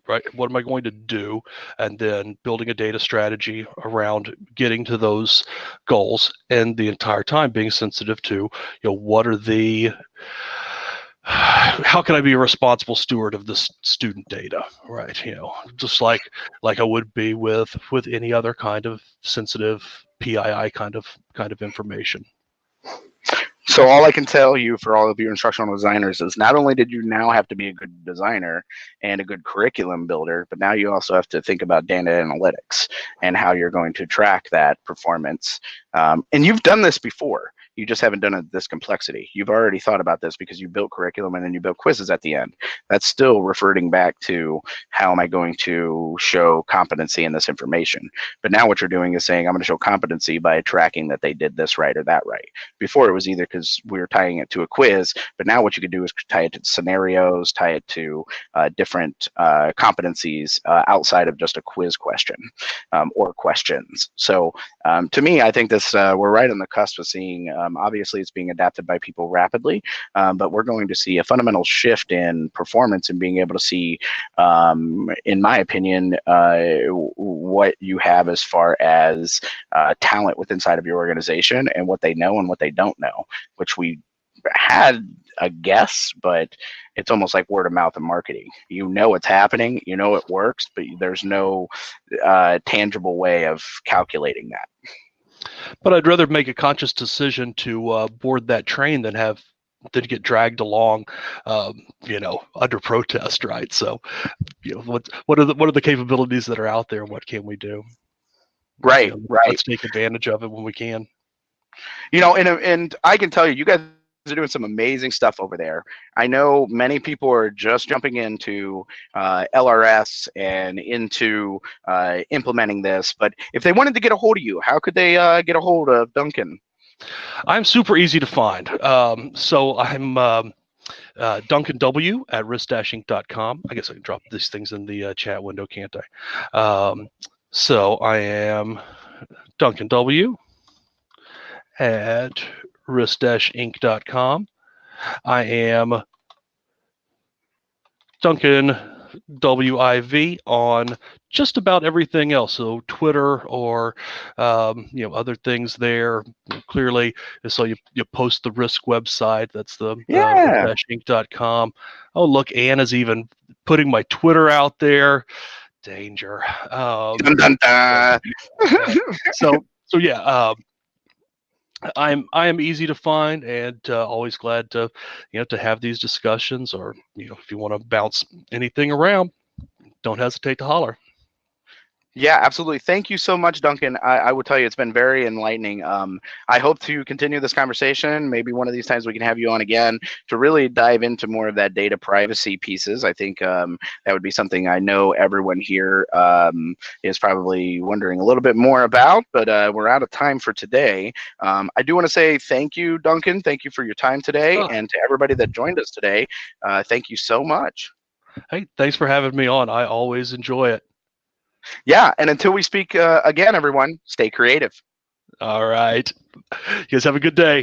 Speaker 2: right? What am I going to do? And then building a data strategy around getting to those goals, and the entire time being sensitive to, what are how can I be a responsible steward of this student data, right? Just like I would be with any other kind of sensitive PII kind of information.
Speaker 1: So all I can tell you for all of you instructional designers is not only did you now have to be a good designer and a good curriculum builder, but now you also have to think about data analytics and how you're going to track that performance. And you've done this before. You just haven't done it this complexity. You've already thought about this because you built curriculum and then you built quizzes at the end. That's still reverting back to how am I going to show competency in this information. But now what you're doing is saying I'm going to show competency by tracking that they did this right or that right. Before it was either because we were tying it to a quiz, but now what you could do is tie it to scenarios, tie it to different competencies outside of just a quiz question or questions. So to me, I think this we're right on the cusp of seeing. Obviously, it's being adapted by people rapidly, but we're going to see a fundamental shift in performance and being able to see, in my opinion, what you have as far as talent within inside of your organization and what they know and what they don't know, which we had a guess, but it's almost like word of mouth and marketing. It's happening, it works, but there's no tangible way of calculating that.
Speaker 2: But I'd rather make a conscious decision to board that train than get dragged along, under protest, right? So, what are the capabilities that are out there, and what can we do?
Speaker 1: Right.
Speaker 2: Let's take advantage of it when we can.
Speaker 1: And I can tell you guys are doing some amazing stuff over there. I know many people are just jumping into LRS and into implementing this, but if they wanted to get a hold of you, how could they get a hold of Duncan?
Speaker 2: I'm super easy to find. So I'm Duncan W at RISC-Inc.com. I guess I can drop these things in the chat window, can't I? So I am Duncan W at RISC-Inc.com. I am Duncan WIV on just about everything else. So Twitter or other things there. Clearly, so you post the RISC website. That's the RISC-Inc.com. Oh, look, Anna's even putting my Twitter out there. Danger.
Speaker 1: Dun, dun, dun.
Speaker 2: So yeah. I am easy to find, and always glad to to have these discussions, or if you want to bounce anything around, don't hesitate to holler.
Speaker 1: Yeah, absolutely. Thank you so much, Duncan. I will tell you, it's been very enlightening. I hope to continue this conversation. Maybe one of these times we can have you on again to really dive into more of that data privacy pieces. I think that would be something I know everyone here is probably wondering a little bit more about, but we're out of time for today. I do want to say thank you, Duncan. Thank you for your time today. And to everybody that joined us today, thank you so much.
Speaker 2: Hey, thanks for having me on. I always enjoy it.
Speaker 1: Yeah, and until we speak again, everyone, stay creative.
Speaker 2: All right. You guys have a good day.